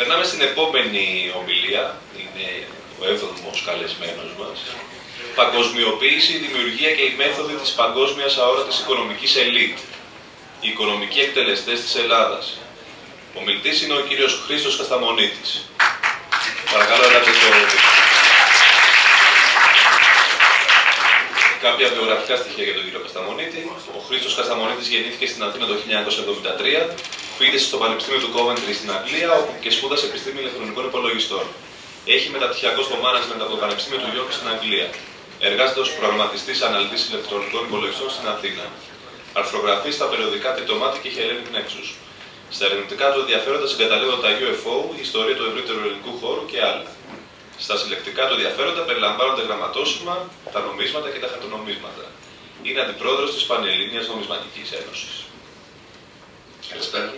Περνάμε στην επόμενη ομιλία. Είναι ο 7ος καλεσμένος μας. Παγκοσμιοποίηση, η δημιουργία και οι μέθοδοι της παγκόσμιας αόρατης οικονομικής ελίτ. Οι οικονομικοί εκτελεστές της Ελλάδας. Ο μιλητής είναι ο κύριος Χρήστος Κασταμονίτης. Παρακαλώ, έλατε το... Κάποια βιογραφικά στοιχεία για τον κύριο Κασταμονίτη. Ο Χρήστος Κασταμονίτης γεννήθηκε στην Αθήνα το 1973. Φοιτήσε στο Πανεπιστήμιο του Coventry στην Αγγλία, όπου και σπούδασε επιστήμη ηλεκτρονικών υπολογιστών. Έχει μεταπτυχιακό στο management από το Πανεπιστήμιο του York στην Αγγλία. Εργάζεται ως προγραμματιστής αναλυτής ηλεκτρονικών υπολογιστών στην Αθήνα. Αρθρογραφεί στα περιοδικά Τριτομάτι και Hellenic Nexus. Στα ερευνητικά του ενδιαφέροντα συγκαταλέγονται τα UFO, η ιστορία του ευρύτερου ελληνικού χώρου και άλλα. Στα συλλεκτικά του ενδιαφέροντα περιλαμβάνονται γραμματόσημα, τα νομίσματα και τα χαρτονομίσματα. Είναι αντιπρόεδρος της Πανελλήνιας Νομισματικής Ένωσης. Καλησπέρα.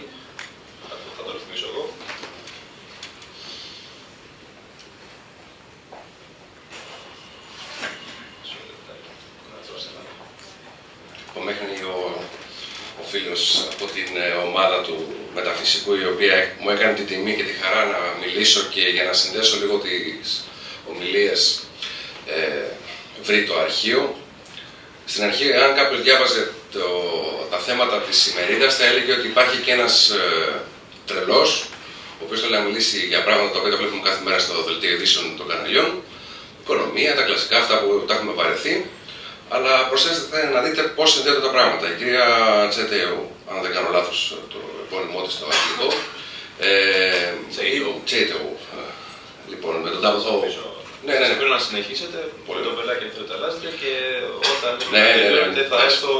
Θα το ρυθμίσω εγώ. Μέχρι ο φίλος από την ομάδα του Μεταφυσικού, η οποία μου έκανε την τιμή και τη χαρά να μιλήσω, και για να συνδέσω λίγο τις ομιλίες, βρει το αρχείο. Στην αρχή, αν κάποιος διάβαζε τα θέματα της ημερίδας, θα έλεγε ότι υπάρχει και ένας τρελός, ο οποίος θέλει να μιλήσει για πράγματα τα οποία βλέπουμε κάθε μέρα στο δελτίο ειδήσεων των καναλιών, οικονομία, τα κλασικά, αυτά που τα έχουμε βαρεθεί. Αλλά προσέξτε να δείτε πώς συνδέονται τα πράγματα. Η κυρία Τσέτεου, αν δεν κάνω λάθος το επώνυμό της στο αγγλικό, Τσέτεου, λοιπόν, με τον double O. Ναι, θέλω να συνεχίσετε, πολύ το βελάκι αυτό τα λάστια, και όταν τελειώνετε θα έρθω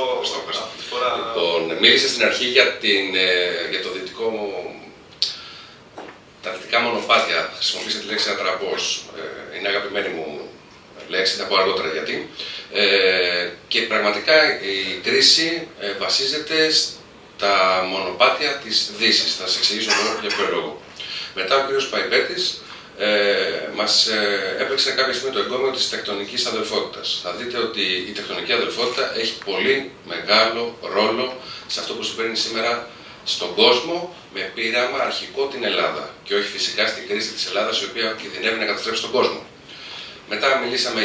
αυτή τη φορά. Λοιπόν, μίλησε στην αρχή για το δυτικό, τα δυτικά μονοπάτια. Χρησιμοποίησε τη λέξη ατραπός. Είναι αγαπημένη μου λέξη, θα πω αργότερα γιατί. Και πραγματικά η κρίση βασίζεται στα μονοπάτια της Δύσης. Θα σας εξηγήσω μόνο για ποιο λόγο. Μετά ο κ. Παϊπέτης μας έπαιξε κάποια στιγμή το εγκόμιο της τεκτονικής αδελφότητας. Θα δείτε ότι η τεκτονική αδελφότητα έχει πολύ μεγάλο ρόλο σε αυτό που συμβαίνει σήμερα στον κόσμο, με πείραμα αρχικό την Ελλάδα. Και όχι φυσικά στην κρίση της Ελλάδας, η οποία κινδυνεύει να καταστρέψει τον κόσμο. Μετά μιλήσαμε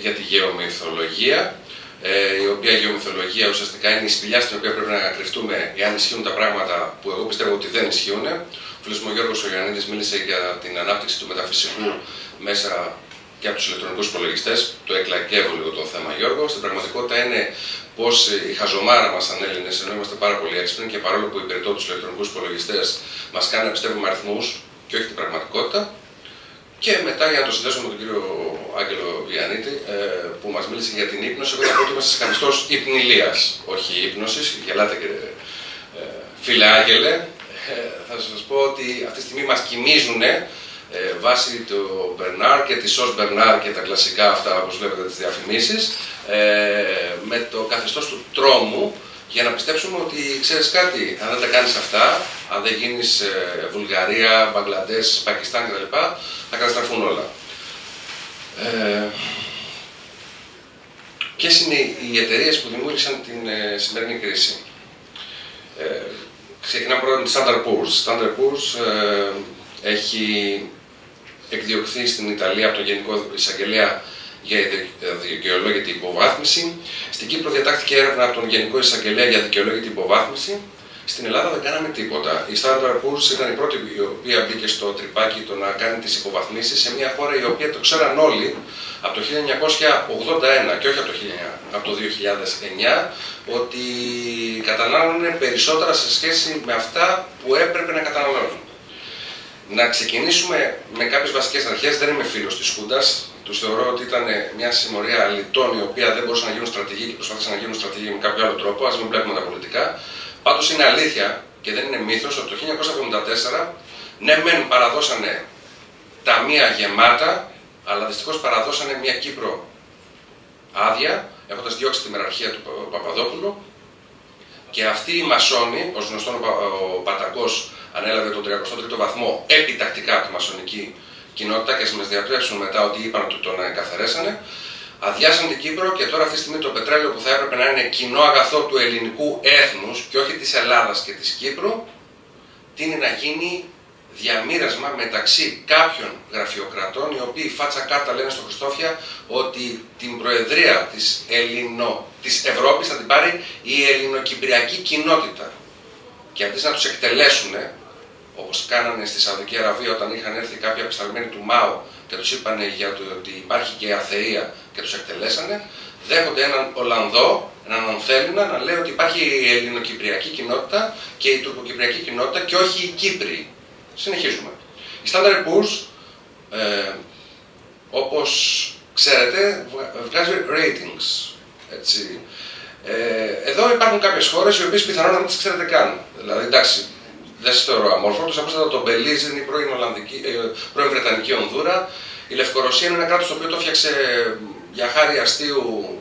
για τη γεωμυθολογία, η οποία γεωμυθολογία ουσιαστικά είναι η σπηλιά στην οποία πρέπει να κρυφτούμε εάν ισχύουν τα πράγματα που εγώ πιστεύω ότι δεν ισχύουν. Ο φίλος μου ο Γιώργος Ιωαννίδης μίλησε για την ανάπτυξη του μεταφυσικού μέσα και από τους ηλεκτρονικούς υπολογιστές. Το εκλακεύω λίγο το θέμα, Γιώργο. Στην πραγματικότητα είναι πως η χαζομάρα μας σαν Έλληνες, ενώ είμαστε πάρα πολύ έξυπνοι και παρόλο που υπηρετώ τους ηλεκτρονικούς υπολογιστές, μας κάνει να πιστεύουμε αριθμούς και όχι την πραγματικότητα. Και μετά, για να το συνδέσω με τον κύριο Άγγελο Ιαννίτη, που μας μίλησε για την ύπνωση, εγώ θα πω ότι είμαστε σε καθεστώς υπνηλίας, όχι ύπνωσης. Γελάτε, κύριε φίλε Άγγελε. Θα σας πω ότι αυτή τη στιγμή μας κοιμίζουν βάσει του Μπερνάρ και της Σος Μπερνάρ και τα κλασικά αυτά, όπως βλέπετε, τις διαφημίσεις, με το καθεστώς του τρόμου, για να πιστέψουμε ότι ξέρεις κάτι, αν δεν τα κάνεις αυτά, αν δεν γίνεις Βουλγαρία, Μπαγκλαντές, Πακιστάν κτλ., θα καταστραφούν όλα. Ποιες είναι οι εταιρείες που δημιούργησαν την σημερινή κρίση? Ξεκινάμε πρώτα με τη Standard Poor's. Standard Poor's έχει εκδιωχθεί στην Ιταλία από τον Γενικό Εισαγγελέα για δικαιολόγητη υποβάθμιση. Στην Κύπρο διατάχθηκε έρευνα από τον Γενικό Εισαγγελέα για δικαιολόγητη υποβάθμιση. Στην Ελλάδα δεν κάναμε τίποτα. Η Standard Poor's ήταν η πρώτη η οποία μπήκε στο τρυπάκι το να κάνει τις υποβαθμίσεις σε μια χώρα η οποία το ξέραν όλοι από το 1981 και όχι από το 2009, ότι κατανάλωνε περισσότερα σε σχέση με αυτά που έπρεπε να καταναλώνουν. Να ξεκινήσουμε με κάποιες βασικές αρχές. Δεν είμαι φίλος της Χούντας. Τους θεωρώ ότι ήταν μια συμμορία αλητών η οποία δεν μπορούσαν να γίνουν στρατηγοί και προσπάθησαν να γίνουν στρατηγοί με κάποιο άλλο τρόπο. Ας μην βλέπουμε τα πολιτικά. Πάντως είναι αλήθεια και δεν είναι μύθος ότι το 1974 ναι μεν παραδώσανε ταμεία γεμάτα, αλλά δυστυχώς παραδώσανε μια Κύπρο άδεια, έχοντας διώξει τη μεραρχία του Παπαδόπουλου, και αυτοί οι μασόνοι, ως γνωστόν ο Πατακός ανέλαβε τον 33ο βαθμό επιτακτικά από τη μασονική κοινότητα, και ας μας διατρέψουν μετά ότι είπαν ότι τον καθαρέσανε, αδειάσαν την Κύπρο, και τώρα αυτή τη στιγμή το πετρέλαιο που θα έπρεπε να είναι κοινό αγαθό του ελληνικού έθνους και όχι της Ελλάδας και της Κύπρου, τείνει να γίνει διαμοίρασμα μεταξύ κάποιων γραφειοκρατών, οι οποίοι φάτσα κάρτα λένε στο Χριστόφια ότι την προεδρία της Ευρώπης θα την πάρει η ελληνοκυπριακή κοινότητα. Και αντί να τους εκτελέσουν, όπως κάνανε στη Σαουδική Αραβία όταν είχαν έρθει κάποιοι απεσταλμένοι του Μάου και τους είπαν για το ότι υπάρχει και αθεία και τους εκτελέσανε, δέχονται έναν Ολλανδό, έναν Ανθέλινα, να λέει ότι υπάρχει η ελληνοκυπριακή κοινότητα και η τουρκοκυπριακή κοινότητα και όχι οι Κύπριοι. Συνεχίζουμε. Η Standard Poor's, όπως ξέρετε, βγάζει ratings. Έτσι. Εδώ υπάρχουν κάποιες χώρες οι οποίες πιθανόν να μην τις ξέρετε καν. Δηλαδή, εντάξει, δεν σας θεωρώ αμόρφωτος, απλώς το Μπελίζ είναι η πρώην Βρετανική Ονδούρα. Η Λευκορωσία είναι ένα κράτος το οποίο το έφτιαξε για χάρη αστείου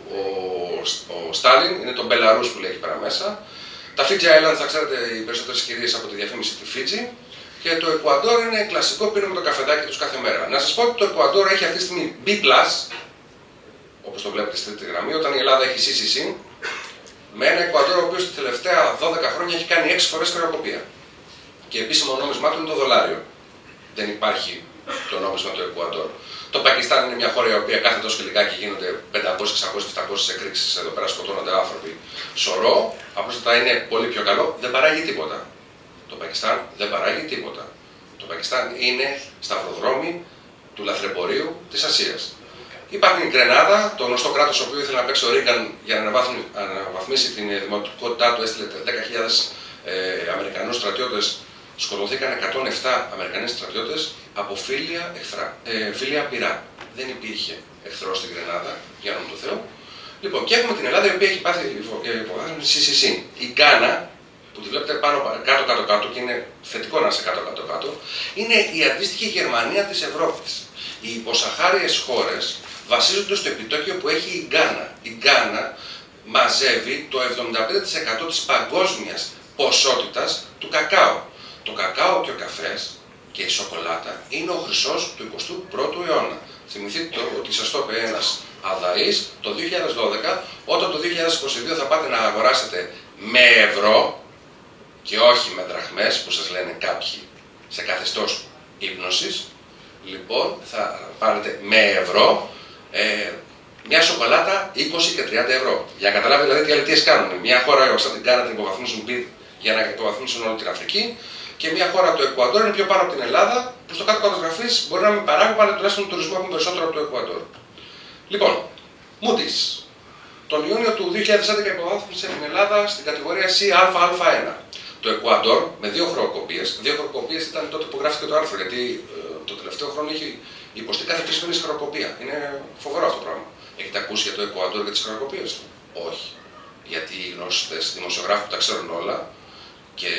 ο Στάλιν, είναι το Μπελαρούς που λέει εκεί πέρα μέσα. Τα Fiji Islands, θα ξέρετε οι περισσότερες κυρίες από τη διαφήμιση τη Fiji. Και το Εκουαντόρ είναι κλασικό, πίνουμε το καφεδάκι τους κάθε μέρα. Να σας πω ότι το Εκουαντόρ έχει αυτή τη στιγμή B+, όπως το βλέπετε στη τρίτη γραμμή, όταν η Ελλάδα έχει CCC, με ένα Εκουαντόρ ο οποίος τα τελευταία 12 χρόνια έχει κάνει 6 φορές χρεοκοπία. Και επίσημο νόμισμά του είναι το δολάριο. Δεν υπάρχει το νόμισμα του Εκουαντόρ. Το Πακιστάν είναι μια χώρα η οποία κάθε τόσο και λιγάκι γίνονται 500, 600, 700 εκρήξεις. Εδώ πέρα σκοτώνονται άνθρωποι. Σωρό, απλώς είναι πολύ πιο καλό, δεν παράγει τίποτα. Το Πακιστάν δεν παράγει τίποτα. Το Πακιστάν είναι σταυροδρόμι του λαθρεμπορίου της Ασίας. Υπάρχει η Γκρενάδα, το γνωστό κράτος ο οποίος ήθελε να παίξει ο Ρίγκαν για να αναβαθμίσει την δημοτικότητά του, έστειλε 10.000 Αμερικανούς στρατιώτες, σκοτωθήκαν 107 Αμερικανοί στρατιώτες από φίλια πυρά. Δεν υπήρχε εχθρός στην Γκρενάδα, για όνομα του Θεού. Λοιπόν, και έχουμε την Ελλάδα η οποία έχει πάθει υποβάθμιση CCC. Η Γκάνα, που τη βλέπετε κάτω-κάτω και είναι θετικό να είσαι κάτω-κάτω, είναι η αντίστοιχη Γερμανία της Ευρώπης. Οι υποσαχάριες χώρες βασίζονται στο επιτόκιο που έχει η Γκάνα. Η Γκάνα μαζεύει το 75% της παγκόσμιας ποσότητας του κακάο. Το κακάο και ο καφές και η σοκολάτα είναι ο χρυσός του 21ου αιώνα. Θυμηθείτε ότι σας το είπε ένας αδαής το 2012, όταν το 2022 θα πάτε να αγοράσετε με ευρώ και όχι με δραχμές που σας λένε κάποιοι σε καθεστώς ύπνωσης. Λοιπόν, θα πάρετε με ευρώ μια σοκολάτα 20 και 30 ευρώ. Για να καταλάβετε δηλαδή τι αλητίες κάνουν. Μια χώρα σαν την Γκάνα την υποβαθμίσουν για να υποβαθμίσουν όλη την Αφρική, και μια χώρα, το Εκουαντόρ, είναι πιο πάνω από την Ελλάδα, που στο κάτω-κάτω της γραφής μπορεί να μην παράγουν, αλλά τουλάχιστον τον τουρισμό έχουν περισσότερο από το Εκουαντόρ. Λοιπόν, Moody's. Τον Ιούνιο του 2011 υποβάθμισε την Ελλάδα στην κατηγορία CAA1. Το Εκουαντόρ με 2 χρεοκοπίες. 2 χρεοκοπίες ήταν τότε που γράφτηκε το άρθρο, γιατί το τελευταίο χρόνο έχει υποστεί κάθε 3 μήνες χρεοκοπία. Είναι φοβερό αυτό το πράγμα. Έχετε ακούσει για το Εκουαντόρ και τις χρεοκοπίες του? Όχι. Γιατί οι γνώστες δημοσιογράφοι που τα ξέρουν όλα και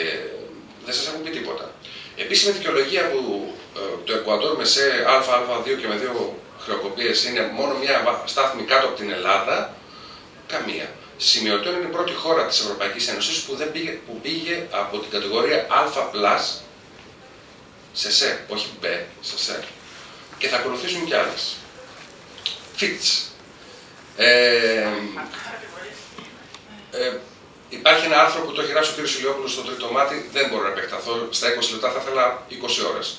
δεν σας έχουν πει τίποτα. Επίσημη δικαιολογία που το Εκουαντόρ με σε ΑΑ2 και με 2 χρεοκοπίες είναι μόνο μια στάθμη κάτω από την Ελλάδα, καμία. Σημειωτών είναι η πρώτη χώρα της Ευρωπαϊκής Ένωσης που πήγε από την κατηγορία Α+, σε όχι B, σε. Και θα ακολουθήσουν κι άλλες. Fitch. Υπάρχει ένα άρθρο που το έχει γράψει ο κ. Ηλιόπουλος στο τρίτο μάτι, δεν μπορώ να επεκταθώ, στα 20 λεπτά θα ήθελα 20 ώρες.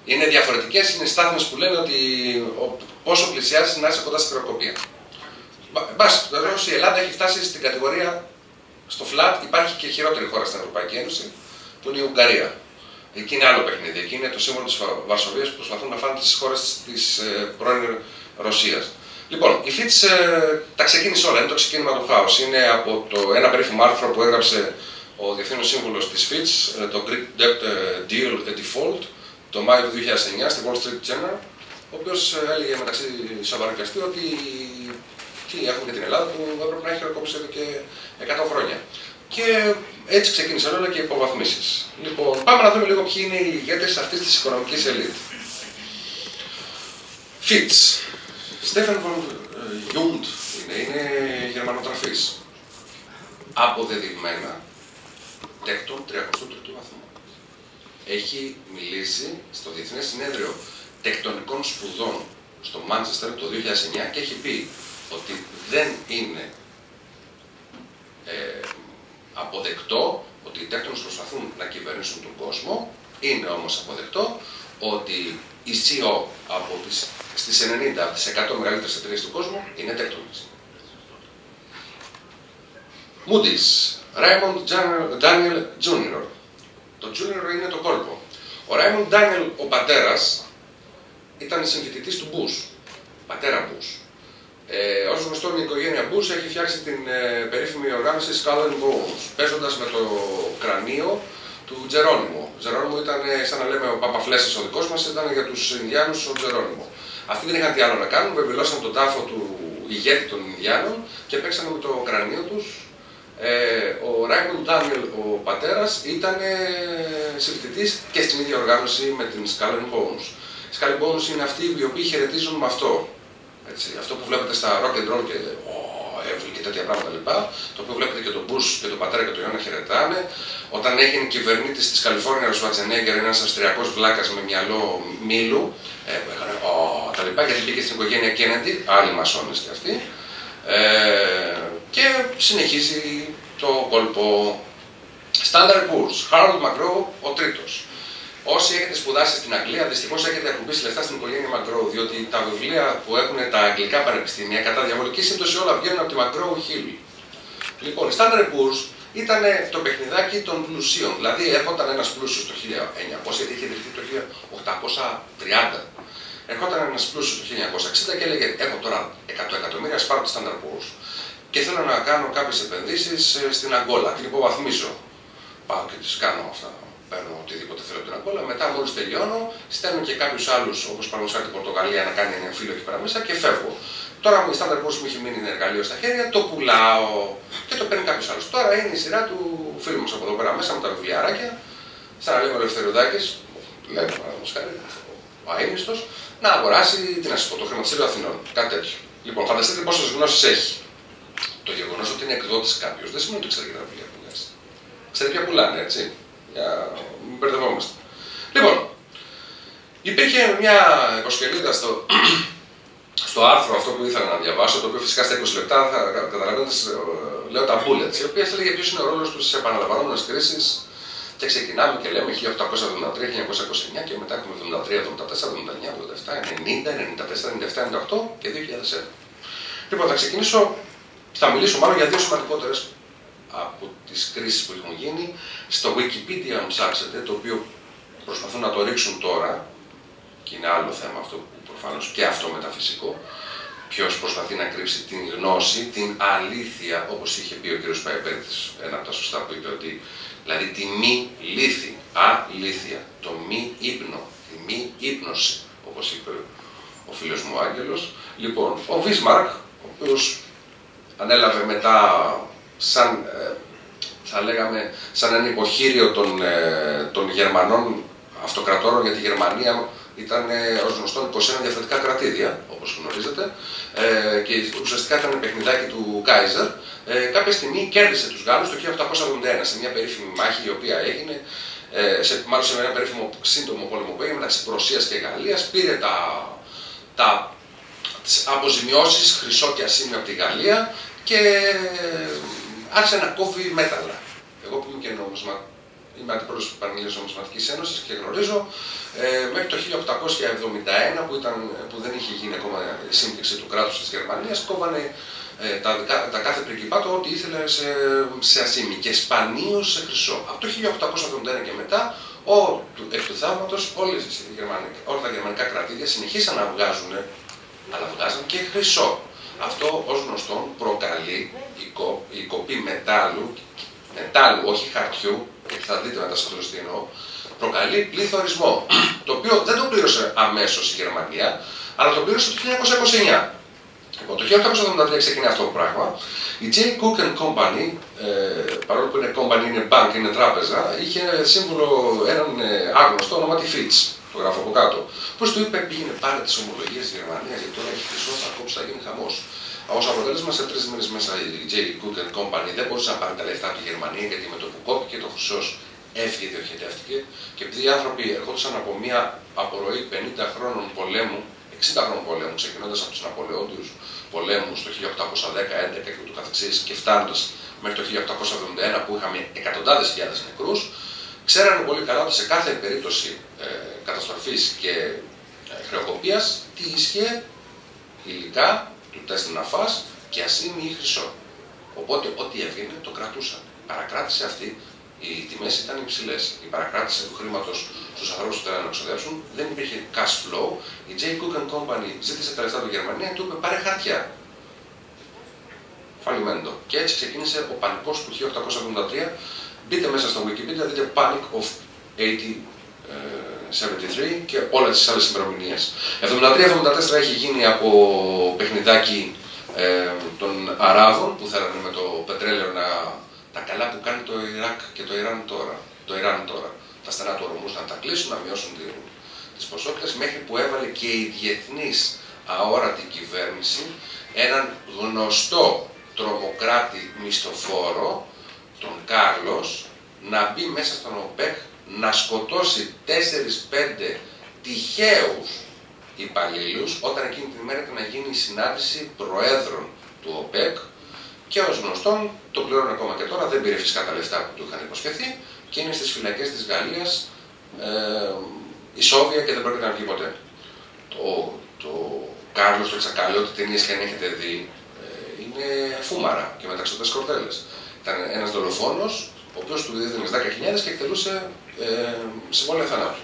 Είναι διαφορετικές, είναι στάθμες που λένε ότι πόσο πλησιάζεις να είσαι κοντά στη χρεοκοπία. Βεβαίω η Ελλάδα έχει φτάσει στην κατηγορία στο flat, υπάρχει και χειρότερη χώρα στην Ευρωπαϊκή Ένωση, που είναι η Ουγγαρία. Εκεί είναι άλλο παιχνίδι, εκεί είναι το σύμβολο της Βαρσοβίας που προσπαθούν να φάνε τις χώρες της πρώην Ρωσίας. Λοιπόν, η Fitch τα ξεκίνησε όλα, είναι το ξεκίνημα του χάους. Είναι από το ένα περίφημο άρθρο που έγραψε ο διευθύνων σύμβουλος της Fitch, το Greek Debt Deal Default, το Μάιο του 2009 στη Wall Street Journal, ο οποίος έλεγε μεταξύ σοβαρού και αστείου ότι έχουμε και την Ελλάδα που έπρεπε να έχει χρεοκοπήσει εδώ και 100 χρόνια. Και έτσι ξεκίνησαν όλα και οι υποβαθμίσεις. Λοιπόν, πάμε να δούμε λίγο ποιοι είναι οι ηγέτες αυτής της οικονομικής ελίτ. Fitch. Στέφαν Βον Γιούντ είναι γερμανοτραφής. Αποδεδειγμένα τέκτον 33ου βαθμού. Έχει μιλήσει στο Διεθνές Συνέδριο Τεκτονικών Σπουδών στο Μάντσεστερ το 2009 και έχει πει ότι δεν είναι αποδεκτό ότι οι τέκτονες προσπαθούν να κυβερνήσουν τον κόσμο Είναι όμως αποδεκτό ότι η CEO στις 90 από τις 100 μεγαλύτερες εταιρείες του κόσμου είναι τέκτονες. Moody's, Raymond Daniel Jr. Το Junior είναι το κόλπο. Ο Raymond Daniel, ο πατέρας, ήταν συμφοιτητής του Bush, πατέρα Bush. Όσο γνωστό, η οικογένεια Bush έχει φτιάξει την περίφημη οργάνωση Skull and Bones, παίζοντας με το κρανίο του Τζερόνιμο. Ο Τζερόνιμο ήταν, σαν να λέμε, ο Παπαφλέσσης ο δικός μας, ήταν για τους Ινδιάνους ο Τζερόνιμο. Αυτοί δεν είχαν τι άλλο να κάνουν, βεβαιώσαν τον τάφο του ηγέτη των Ινδιάνων και παίξαν με το κρανίο τους. Ο Raymond Daniel, ο πατέρας, ήταν συμφοιτητής και στην ίδια οργάνωση με την Skull and Bones. Οι Skull and Bones είναι αυτοί οι οποίοι χαιρετίζουν με αυτό. Έτσι, αυτό που βλέπετε στα rock and roll και Εύλη και τέτοια πράγματα λοιπά, το οποίο βλέπετε και τον Bush και τον πατέρα και τον γιο να χαιρετάνε. Όταν έγινε κυβερνήτης της Καλιφόρνια ο Σβατζενέγκερ, ένας Αυστριακός βλάκας με μυαλό μήλου, που έκανε τα λοιπά, γιατί πήγε στην οικογένεια Kennedy, άλλοι μασόνες και αυτοί. Και συνεχίζει το κόλπο. Standard Poor's, Harold Macrow, ο τρίτος. Όσοι έχετε σπουδάσει στην Αγγλία, δυστυχώς έχετε ακουμπήσει λεφτά στην οικογένεια Macrow, διότι τα βιβλία που έχουν τα αγγλικά πανεπιστήμια κατά διαβολική σύμπτωση όλα βγαίνουν από τη Macrow Hill. Λοιπόν, η Standard Poor's ήταν το παιχνιδάκι των πλουσίων. Δηλαδή, έρχονταν ένας πλούσιος το 1900, γιατί είχε ιδρυθεί το 1830. Ερχόταν ένας πλούσιος το 1960 και έλεγε: έχω τώρα 100 εκατομμύρια, σπάρω τη Standard Poor's. Και θέλω να κάνω κάποιες επενδύσεις στην Αγκόλα. Την υποβαθμίζω. Πάω και τις κάνω αυτά. Παίρνω οτιδήποτε θέλω από την Αγκόλα. Μετά, μόλις τελειώνω, στέλνω και κάποιους άλλους, όπως παραδείγματος την Πορτογαλία, να κάνει ένα φίλο εκεί πέρα μέσα και φεύγω. Τώρα η Standard Poor's μου έχει μείνει ένα εργαλείο στα χέρια, το πουλάω και το παίρνει κάποιος άλλος. Τώρα είναι η σειρά του φίλου μας από εδώ πέρα μέσα με τα βιβλιαράκια, σαν να λέει ο Ελευθερουδάκης, λέμε παραδείγματος χάρη, ο αείμνηστος, να αγοράσει, τι να σας πω, το χρηματιστήριο Αθηνών. Κάτι τέτοιο. Λοιπόν, φανταστείτε πόσες γνώσεις έχει. Το γεγονός ότι είναι εκδότης κάποιος δεν σημαίνει ότι ξέρει και τα βιβλία που βγάζει. Ξέρει ποια πουλάνε, έτσι. Για μην μπερδευόμαστε. Λοιπόν, υπήρχε μια υποσχελίδα στο άρθρο αυτό που ήθελα να διαβάσω, το οποίο φυσικά στα 20 λεπτά θα καταλαβαίνετε, λέω τα bullets, η οποία έλεγε ποιος είναι ο ρόλος του στις επαναλαμβανόμενες κρίσεις. Και ξεκινάμε και λέμε 1873, 1929 και μετά έχουμε 73, 74, 79, 87, 90, 94, 97, 98 και 2001. Λοιπόν, θα ξεκινήσω, θα μιλήσω μάλλον για δύο σημαντικότερες από τις κρίσεις που έχουν γίνει. Στο Wikipedia, αν ψάξετε, το οποίο προσπαθούν να το ρίξουν τώρα, και είναι άλλο θέμα αυτό που προφανώς και αυτό μεταφυσικό, ποιος προσπαθεί να κρύψει την γνώση, την αλήθεια, όπως είχε πει ο κ. Παϊπέδης, ένα από τα σωστά που είπε, ότι δηλαδή τη μη λύθη, αλήθεια, το μη ύπνο, τη μη ύπνωση, όπως είπε ο φίλος μου ο Άγγελος. Λοιπόν, ο Βίσμαρκ, ο οποίος ανέλαβε μετά σαν, θα λέγαμε, σαν ένα υποχείριο των Γερμανών αυτοκρατόρων, γιατί η Γερμανία ήταν ως γνωστόν 21 διαφορετικά κρατήδια, όπως γνωρίζετε, και ουσιαστικά ήταν παιχνιδάκι του Κάιζερ. Κάποια στιγμή κέρδισε τους Γάλλους το 1871 σε μια περίφημη μάχη η οποία έγινε, μάλλον σε ένα περίφημο σύντομο πόλεμο που έγινε μεταξύ Ρωσίας και Γαλλίας. Πήρε τις αποζημιώσεις χρυσό και ασήμιο από τη Γαλλία και άρχισε να κόβει μέταλλα. Εγώ που είμαι και είμαι αντιπρόεδρος της Πανελλήνιας Νομισματικής Ένωσης και γνωρίζω, μέχρι το 1871 που δεν είχε γίνει ακόμα η σύμπτυξη του κράτους της Γερμανίας, κόβανε τα κάθε πριγκιπάτο ό,τι ήθελε σε ασήμι και σπανίως σε χρυσό. Από το 1871 και μετά, εκ του θαύματος, όλα τα γερμανικά κρατήδια συνεχίσαν να βγάζουν, αλλά βγάζαν και χρυσό. Αυτό, ως γνωστόν, προκαλεί η κοπή μετάλλου, όχι χαρτιού, και θα δείτε μετά στο τέλος τι εννοώ, προκαλεί πληθωρισμό, το οποίο δεν το πλήρωσε αμέσως η Γερμανία, αλλά το πλήρωσε το 1929. Λοιπόν, το 1873 ξεκινάει αυτό το πράγμα. Η J. Cook and Company, παρόλο που είναι company, είναι bank, είναι τράπεζα, είχε σύμβουλο έναν άγνωστο ονόματι Fitch, το γράφω από κάτω, που του είπε: πήγαινε πάρε τις ομολογίες της Γερμανίας, γιατί τώρα έχει χρυσό, θα κόψει, θα γίνει χαμός. Ως αποτέλεσμα, σε 3 μήνες μέσα η J. Cook and Company δεν μπορούσε να πάρει τα λεφτά από τη Γερμανία, γιατί με το που κόπηκε το χρυσός έφυγε, διοχετεύτηκε, και επειδή οι άνθρωποι ερχόντουσαν από μια απορροή 50 χρόνων πολέμου, 60 χρόνων πολέμου, ξεκινώντας από τους Ναπολεόντιους πολέμους το 1810-11 και ούτω καθεξής, και φτάνοντας μέχρι το 1871 που είχαμε εκατοντάδες χιλιάδες νεκρούς, ξέρανε πολύ καλά ότι σε κάθε περίπτωση καταστροφής και χρεοκοπίας, τι ίσχυε, υλικά του τεστ ναφάς και ασήμι ή χρυσό. Οπότε ό,τι έβγαινε το κρατούσαν. Η παρακράτηση αυτή, οι τιμές ήταν υψηλές. Η παρακράτηση του χρήματος στους ανθρώπους που θέλανε να ξοδέψουν, δεν υπήρχε cash flow. Η J. Cook & Company ζήτησε τα λεφτά του Γερμανία και του είπε πάρε χαρτιά. Φαλιμέντο. Και έτσι ξεκίνησε ο πανικός του 1873. Μπείτε μέσα στο Wikipedia, δείτε Panic of 1873 και όλες τις άλλες ημερομηνίες. 73-74 έχει γίνει από παιχνιδάκι των Αράβων που θέλανε με το πετρέλαιο τα καλά που κάνει το Ιράκ και το Ιράν τώρα. Τα στενά του ορμούς να τα κλείσουν, να μειώσουν τις ποσότητες, μέχρι που έβαλε και η διεθνής αόρατη κυβέρνηση έναν γνωστό τρομοκράτη μισθοφόρο, τον Κάρλος, να μπει μέσα στον ΟΠΕΚ, να σκοτώσει 4-5 τυχαίους υπαλλήλους, όταν εκείνη την ημέρα ήταν να γίνει η συνάντηση προέδρων του ΟΠΕΚ και ως γνωστόν, το πληρώνει ακόμα και τώρα, δεν πήρε φυσικά τα λεφτά που του είχαν υποσχεθεί και είναι στις φυλακές της Γαλλίας ισόβια και δεν πρόκειται να βγει ποτέ. Το Κάρλος, το εξακάλαιο, ότι ταινίες και αν έχετε δει, είναι φούμαρα και μεταξωτές κορτέλες. Ήταν ένας δολοφόνος, ο οποίος του δίδυνε 10.000 και εκτελούσε συμβόλαια θανάτου.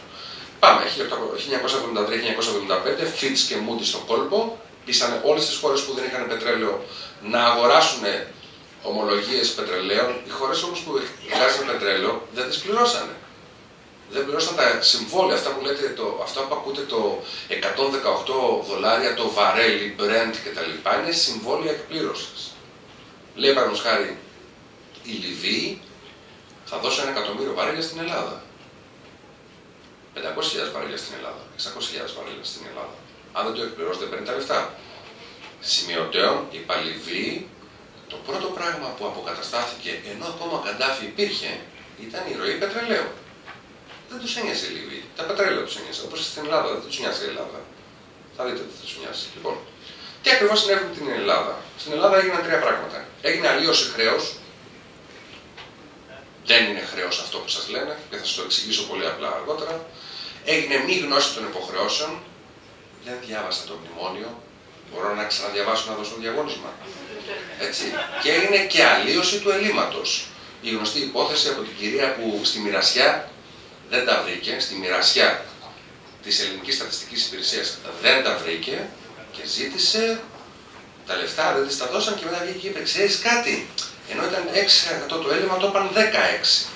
Πάμε, 1973-1975, Φιτς και Μούντι στον κόλπο, πείσανε όλες τις χώρες που δεν είχαν πετρέλαιο να αγοράσουν ομολογίες πετρελαίων. Οι χώρες όμως που βγάζουν πετρέλαιο δεν τις πληρώσανε. Δεν πληρώσαν τα συμβόλαια, αυτά που λέτε, αυτά που ακούτε το $118 το βαρέλι, Brent κτλ. Είναι συμβόλαια εκπλήρωσης. Λέει παραδείγματος χάρη, η Λιβύη θα δώσει 1 εκατομμύριο βαρέλια στην Ελλάδα. 500.000 βαρέλια στην Ελλάδα, 600.000 βαρέλια στην Ελλάδα. Αν δεν το εκπληρώσει, δεν παίρνει τα λεφτά. Σημειωτέων, η Παλιβύη, το πρώτο πράγμα που αποκαταστάθηκε ενώ ακόμα Καντάφη υπήρχε ήταν η ροή πετρελαίου. Δεν τους ένοιασε η Λιβύη. Τα πετρέλαια τους ένοιασε. Όπως στην Ελλάδα, δεν τους νοιάζει η Ελλάδα. Θα δείτε τι θα τους νοιάζει. Λοιπόν, τι ακριβώς συνέβη με την Ελλάδα. Στην Ελλάδα έγιναν 3 πράγματα. Έγινε αλλίωση χρέους. Δεν είναι χρέος αυτό που σας λένε και θα σας το εξηγήσω πολύ απλά αργότερα. Έγινε μη γνώση των υποχρεώσεων. Δεν διάβασα το μνημόνιο. Μπορώ να ξαναδιαβάσω να δώσω διαγώνισμα. Έτσι. Και έγινε και αλλίωση του ελλείμματος. Η γνωστή υπόθεση από την κυρία που στη Μοιρασιά δεν τα βρήκε, στη Μοιρασιά της Ελληνικής Στατιστικής Υπηρεσίας δεν τα βρήκε και ζήτησε τα λεφτά, δεν της τα δώσαν και μετά βγήκε και είπε: ξέρεις κάτι, ενώ ήταν 6% το έλλειμμα, το είπαν 16.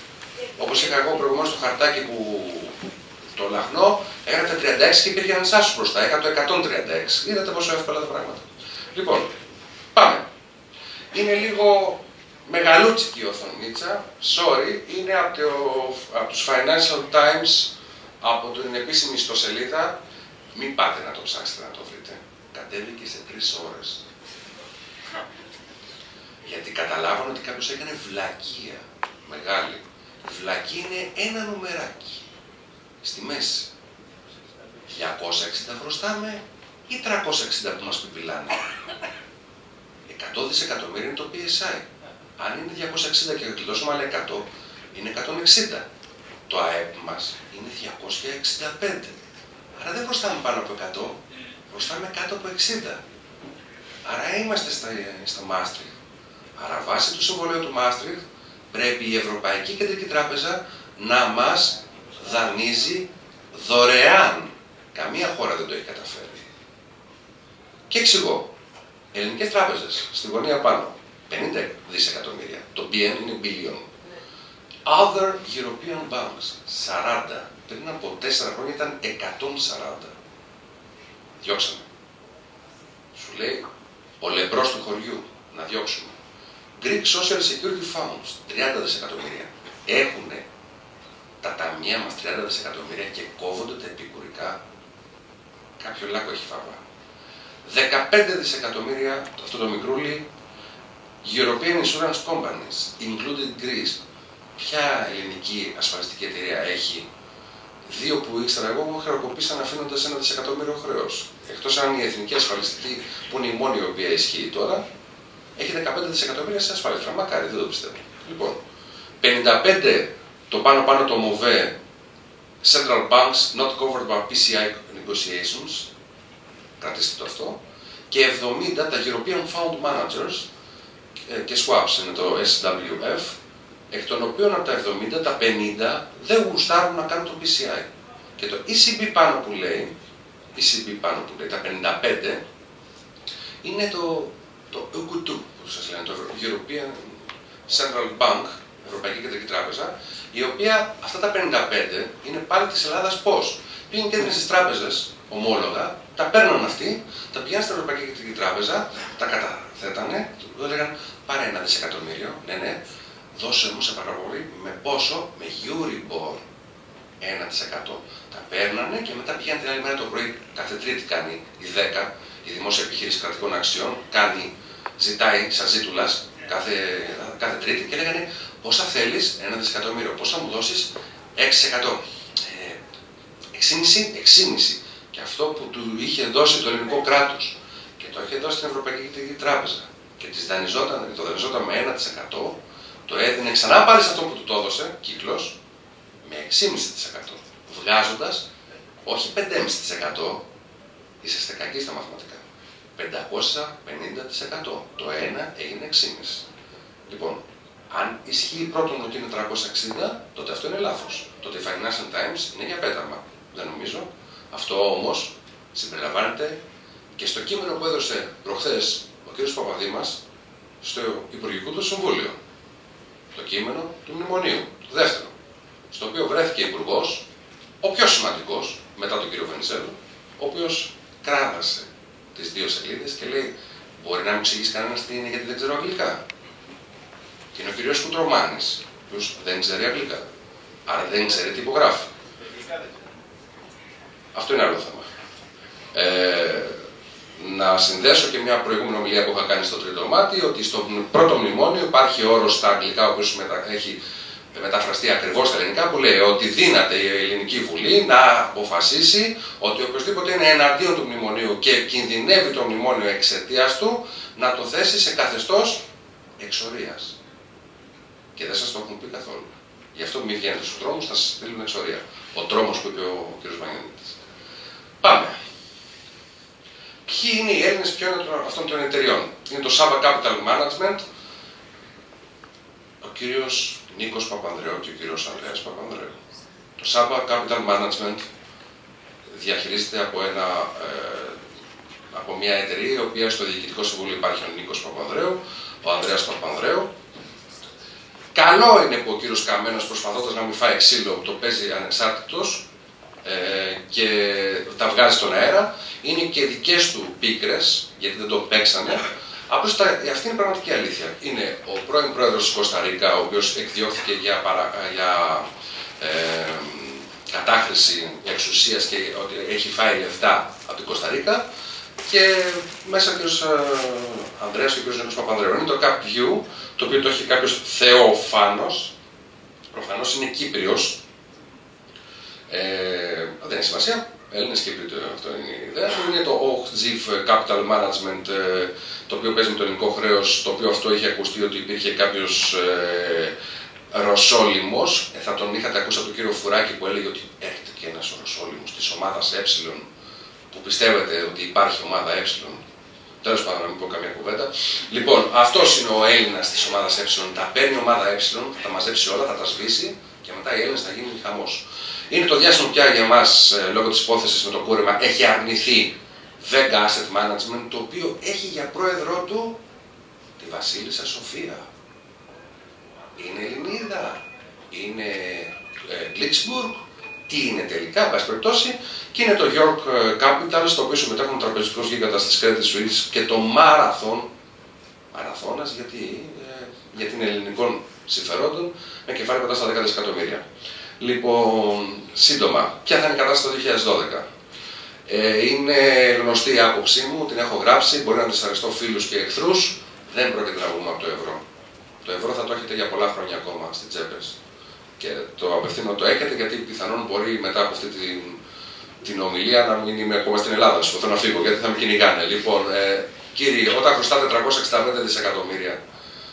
Όπως είχα εγώ προηγουμένως στο χαρτάκι που το λαχνό, έγραφε 36 και υπήρχε ένας άσος μπροστά, είχα το 136. Είδατε πόσο εύκολα τα πράγματα. Λοιπόν, πάμε. Είναι λίγο μεγαλούτσικη η οθονίτσα, sorry, είναι από τους Financial Times, από την επίσημη ιστοσελίδα. Μην πάτε να το ψάξετε να το βρείτε. Κατέβηκε σε 3 ώρες. Γιατί καταλάβανε ότι κάποιος έκανε βλακεία μεγάλη. Βλακεία είναι ένα νομεράκι στη μέση. 260 χρωστάμε ή 360 που μας πιπιλάνε. 100 δισεκατομμύρια είναι το PSI. Αν είναι 260 και γλιτώσουμε άλλα 100, είναι 160. Το ΑΕΠ μας είναι 265. Άρα δεν χρωστάμε πάνω από 100, χρωστάμε κάτω από 60. Άρα είμαστε στο Μάστριχτ. Άρα βάσει του συμβολέου του Μάστριχτ πρέπει η Ευρωπαϊκή Κεντρική Τράπεζα να μας δανείζει δωρεάν. Καμία χώρα δεν το έχει καταφέρει. Και εξηγώ. Ελληνικές τράπεζες, στη γωνία πάνω, 50 δισεκατομμύρια. Το BN είναι billion. Other European banks, 40. Πριν από 4 χρόνια ήταν 140. Διώξαμε. Σου λέει ο λεμπρός του χωριού να διώξουμε. Greek Social Security Funds, 30 δισεκατομμύρια. Έχουνε τα ταμεία μας 30 δισεκατομμύρια και κόβονται τα επικουρικά. Κάποιο λάκκο έχει φάβα. 15 δισεκατομμύρια, αυτό το μικρούλι, European Insurance Companies, included Greece. Ποια ελληνική ασφαλιστική εταιρεία έχει 2 που ήξερα εγώ που χρεοκοπήσαν αφήνοντας 1 δισεκατομμύριο χρέος. Εκτός αν η εθνική ασφαλιστική, που είναι η μόνη η οποία ισχύει τώρα, έχει 15 δισεκατομμύρια σε ασφάλεια. Μακάρι, δεν το πιστεύω. Λοιπόν, 55 το πάνω το MOVE, Central Banks not covered by PCI negotiations, κρατήστε το αυτό, και 70 τα European Fund Managers και swaps είναι το SWF, εκ των οποίων από τα 70, τα 50 δεν γουστάρουν να κάνουν το PCI. Και το ECB πάνω που λέει, τα 55, είναι το EUGUTU, που σας λένε, το European Central Bank, Ευρωπαϊκή Κεντρική Τράπεζα, η οποία αυτά τα 55 είναι πάλι της Ελλάδας πώς. Πήγαινε και έδινε στις τράπεζες ομόλογα, τα παίρνουν αυτοί, τα πηγαίνουν στην Ευρωπαϊκή Κεντρική Τράπεζα, τα καταθέτανε, του έλεγαν πάρε 1 δισεκατομμύριο, ναι, δώσε μου σε παραγωγή με πόσο, με Euribor 1%. Τα παίρνανε και μετά πηγαίνουν την άλλη μέρα το πρωί, κάθε Τρίτη κάνει η 10, η Δημόσια Επιχείρηση Κρατικών Αξιών, ζητάει σαν ζήτουλας κάθε Τρίτη και λέγανε πόσα θέλεις, 1 δισεκατομμύριο, πόσα μου δώσεις, 6%. 6,5%. Και αυτό που του είχε δώσει το ελληνικό κράτος και το είχε δώσει στην Ευρωπαϊκή Κεντρική Τράπεζα και το δανειζόταν με 1%, το έδινε ξανά πάλι σε αυτό που του το έδωσε, κύκλος, με 6,5%. Βγάζοντας, όχι 5,5%, είσαστε κακοί στα μαθηματικά, 550%. Το 1 έγινε 6,5%. Λοιπόν, αν ισχύει πρώτον ότι είναι 360, τότε αυτό είναι λάθος. Τότε η Financial Times είναι για πέταμα. Δεν νομίζω. Αυτό όμως συμπεριλαμβάνεται και στο κείμενο που έδωσε προχθές ο κ. Παπαδήμας στο Υπουργικό του Συμβούλιο. Το κείμενο του Μνημονίου, το δεύτερο. Στο οποίο βρέθηκε υπουργός, ο πιο σημαντικός, μετά τον κ. Βενιζέλο, ο οποίος κράβασε τις 2 σελίδες και λέει: μπορεί να μου εξηγήσει κανένας τι είναι, γιατί δεν ξέρω αγγλικά. Και είναι ο κ. Κουτρομάνης, ο οποίος δεν ξέρει αγγλικά. Άρα δεν ξέρει τι υπογράφει. Αυτό είναι άλλο θέμα. Να συνδέσω και μια προηγούμενη ομιλία που είχα κάνει στο τρίτο μάτι, ότι στο πρώτο μνημόνιο υπάρχει όρος στα αγγλικά, ο οποίος έχει μεταφραστεί ακριβώς στα ελληνικά, που λέει ότι δύναται η Ελληνική Βουλή να αποφασίσει ότι οποιοδήποτε είναι εναντίον του μνημονίου και κινδυνεύει το μνημόνιο εξαιτίας του, να το θέσει σε καθεστώς εξορίας. Και δεν σας το έχουν πει καθόλου. Γι' αυτό μην βγαίνετε στους δρόμους, θα σας στείλουν εξορία. Ο τρόμος που είπε ο κ. Μαγεννήτης. Πάμε. Ποιοι είναι οι Έλληνες, ποιο είναι αυτών των εταιριών. Είναι το Saba Capital Management, ο κύριος Νίκος Παπανδρέου και ο κύριος Ανδρέας Παπανδρέου. Το Saba Capital Management διαχειρίζεται από μια εταιρεία, η οποία στο Διοικητικό Συμβούλιο υπάρχει ο Νίκος Παπανδρέου, ο Ανδρέας Παπανδρέου. Καλό είναι που ο κύριος Καμένος, προσπαθώντας να μην φάει ξύλο, το παίζει ανεξάρτητος και τα βγάζει στον αέρα. Είναι και δικές του πίκρες, γιατί δεν το παίξανε. Απλώς αυτή είναι η πραγματική αλήθεια. Είναι ο πρώην πρόεδρος της Κώστα Ρίκα, ο οποίος εκδιώχθηκε για κατάχρηση εξουσίας και ότι έχει φάει λεφτά από την Κώστα Ρίκα. Και μέσα ο κ. Ανδρέας και ο κ. Νίκος Παπανδρέου. Είναι το CapView, το οποίο το έχει κάποιος Θεοφάνος. Προφανώς είναι Κύπριος. Δεν έχει σημασία. Έλληνες Κύπροι, αυτό είναι η ιδέα. Είναι το OGF Capital Management, το οποίο παίζει με το ελληνικό χρέος, το οποίο αυτό είχε ακουστεί ότι υπήρχε κάποιος Ρωσόλυμος. Θα τον είχατε ακούσει από τον κύριο Φουράκη που έλεγε ότι έρχεται και ένας Ρωσόλυμος της ομάδας Ε, που πιστεύετε ότι υπάρχει ομάδα Ε. Τέλος πάντων, να μην πω καμία κουβέντα. Λοιπόν, αυτός είναι ο Έλληνας της ομάδας Ε. Τα παίρνει η ομάδα Ε, θα τα μαζέψει όλα, θα τα σβήσει και μετά οι Έλληνες θα γίνει χαμός. Είναι το διάσημο πια για εμάς, λόγω της υπόθεσης με το κούρεμα, έχει αρνηθεί Vega Asset Management, το οποίο έχει για πρόεδρό του τη Βασίλισσα Σοφία. Είναι Ελληνίδα, είναι Glixburg, τι είναι τελικά, εν πάση περιπτώσει, και είναι το York Capital, στο οποίο συμμετέχουν τραπεζικός γίγαντας της Credit Suisse και το Marathon, μαραθώνας γιατί είναι ελληνικών συμφερόντων, με κεφάλαιο κοντά στα 10 δισεκατομμύρια. Λοιπόν, σύντομα, ποια θα είναι η κατάσταση το 2012. Είναι γνωστή η άποψή μου, την έχω γράψει, μπορεί να δυσαρεστώ φίλους και εχθρούς, δεν πρόκειται να βγούμε από το ευρώ. Το ευρώ θα το έχετε για πολλά χρόνια ακόμα στις τσέπες. Και το απευθύνω το έχετε, γιατί πιθανόν μπορεί μετά από αυτή την ομιλία να μην είμαι ακόμα στην Ελλάδα. Σου θέλω να φύγω, γιατί θα με κυνηγάνε. Λοιπόν, κύριοι, όταν χρωστάτε 365 δισεκατομμύρια,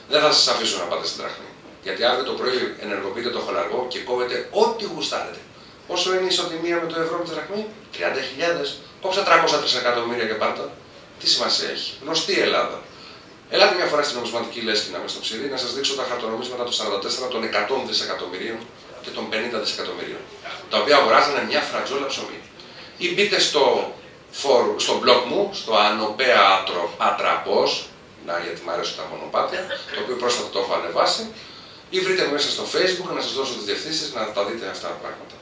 δεν θα σας αφήσουν να πάτε στην τραχμή. Γιατί αύριο το πρωί ενεργοποιείτε το χολαργό και κόβετε ό,τι γουστάρετε. Όσο είναι η ισοτιμία με το ευρώ με τη δραχμή, 30.000, κόψα 300 τρισεκατομμύρια και πάρτα. Τι σημασία έχει. Γνωστή η Ελλάδα. Ελάτε μια φορά στην νομισματική λέσχη μέσα στο ψυρί να σας δείξω τα χαρτονομίσματα των 44, των 100 δισεκατομμυρίων και των 50 δισεκατομμυρίων. Τα οποία αγοράζανε μια φρατζόλα ψωμί. Ή μπείτε στο blog μου, στο Ανοπέα Ατραπός, γιατί μου αρέσουν τα μονοπάτια, το οποίο πρόσφατα το έχω ανεβάσει, ή βρείτε μέσα στο Facebook να σας δώσω τις διευθύνσεις να τα δείτε αυτά τα πράγματα.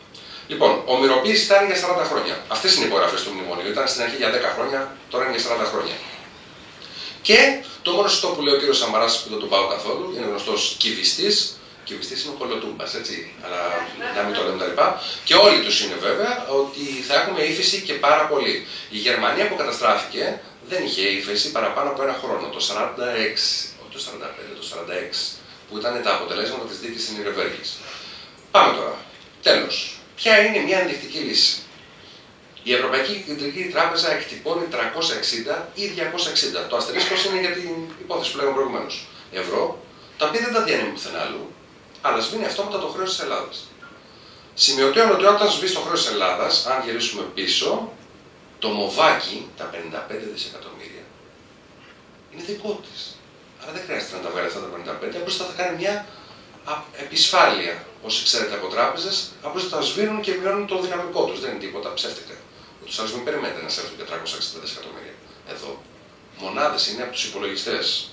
Λοιπόν, ομοιροποίηση ήταν για 40 χρόνια. Αυτές είναι οι υπογραφές του μνημονίου. Ήταν στην αρχή για 10 χρόνια, τώρα είναι για 40 χρόνια. Και το μόνο σωστό που λέει ο κύριος Σαμαράς, που δεν τον πάω καθόλου, είναι γνωστός κυβιστής. Κυβιστής είναι ο κολοτούμπας, έτσι, αλλά να μην το λέμε τα λοιπά. Και όλοι τους είναι βέβαια ότι θα έχουμε ύφεση και πάρα πολύ. Η Γερμανία που καταστράφηκε δεν είχε ύφεση παραπάνω από ένα χρόνο, το 46, όχι το 45, το 46, που ήταν τα αποτελέσματα της δίκης στην Ιρεβέργης. Πάμε τώρα. Τέλος. Ποια είναι μια ενδεικτική λύση. Η Ευρωπαϊκή Κεντρική Τράπεζα εκτυπώνει 360 ή 260. Το αστερίσκος είναι για την υπόθεση που λέγαμε προηγουμένως. Ευρώ, τα οποία δεν τα διανύμει πουθενά άλλου, αλλά σβήνει αυτόματα το χρέος της Ελλάδας. Σημειωτέων ότι όταν σβήσει το χρέος της Ελλάδας, αν γυρίσουμε πίσω, το μοβάκι, τα 55 δισεκατομμύρια, είναι δικό της. Άρα δεν χρειάζεται να τα βγάλει αυτά τα 55, απλώς θα κάνει μια επισφάλεια. Όσοι ξέρετε από τράπεζες, απλώς θα σβήνουν και μειώνουν το δυναμικό τους. Δεν είναι τίποτα ψεύτικα. Τους άλλους μην περιμένετε να σέρθουν και 360 δισεκατομμύρια. Εδώ. Μονάδες είναι από τους υπολογιστές.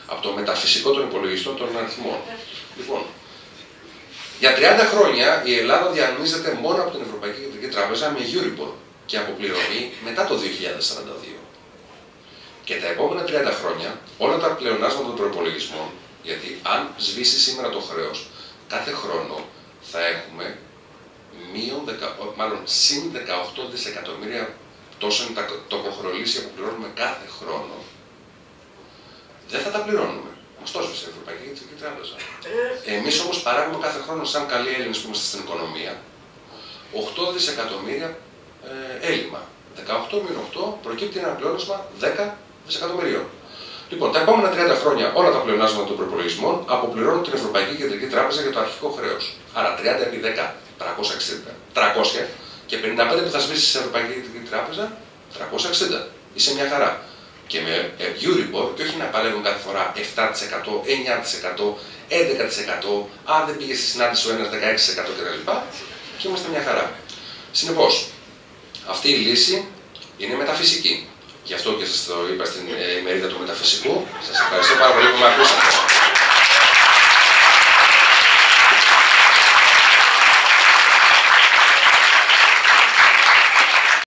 Από το μεταφυσικό των υπολογιστών των αριθμών. Λοιπόν, για 30 χρόνια η Ελλάδα διανύζεται μόνο από την Ευρωπαϊκή Κεντρική Τράπεζα με Euribor και αποπληρωμή μετά το 2042. Και τα επόμενα 30 χρόνια όλα τα πλεονάσματα των προϋπολογισμών, γιατί αν σβήσει σήμερα το χρέος, κάθε χρόνο θα έχουμε συν 18 δισεκατομμύρια, τόσο είναι τα τοκοχρολήσια που πληρώνουμε κάθε χρόνο. Δεν θα τα πληρώνουμε. Μας το έσβησε η Ευρωπαϊκή Κεντρική Τράπεζα. Εμείς όμως παράγουμε κάθε χρόνο, σαν καλοί Έλληνες που είμαστε στην οικονομία, 8 δισεκατομμύρια έλλειμμα. 18 με 8 προκύπτει ένα πλεόνασμα 10 δισεκατομμυρίων. Λοιπόν, τα επόμενα 30 χρόνια όλα τα πλεονάσματα των προπολογισμών αποπληρώνουν την Ευρωπαϊκή Κεντρική Τράπεζα για το αρχικό χρέος. Άρα 30 επί 10, 300 και 55 που θα σβήσει στην Ευρωπαϊκή Κεντρική Τράπεζα, 360. Είσαι μια χαρά. Και με Euribor, και όχι να παλεύουν κάθε φορά 7%, 9%, 11%, αν δεν πήγε στη συνάντηση ο ένας 16% κτλ. Και είμαστε μια χαρά. Συνεπώς, αυτή η λύση είναι μεταφυσική. Γι' αυτό και σας το είπα στην ημερίδα του μεταφυσικού. Σας ευχαριστώ πάρα πολύ που με ακούσατε.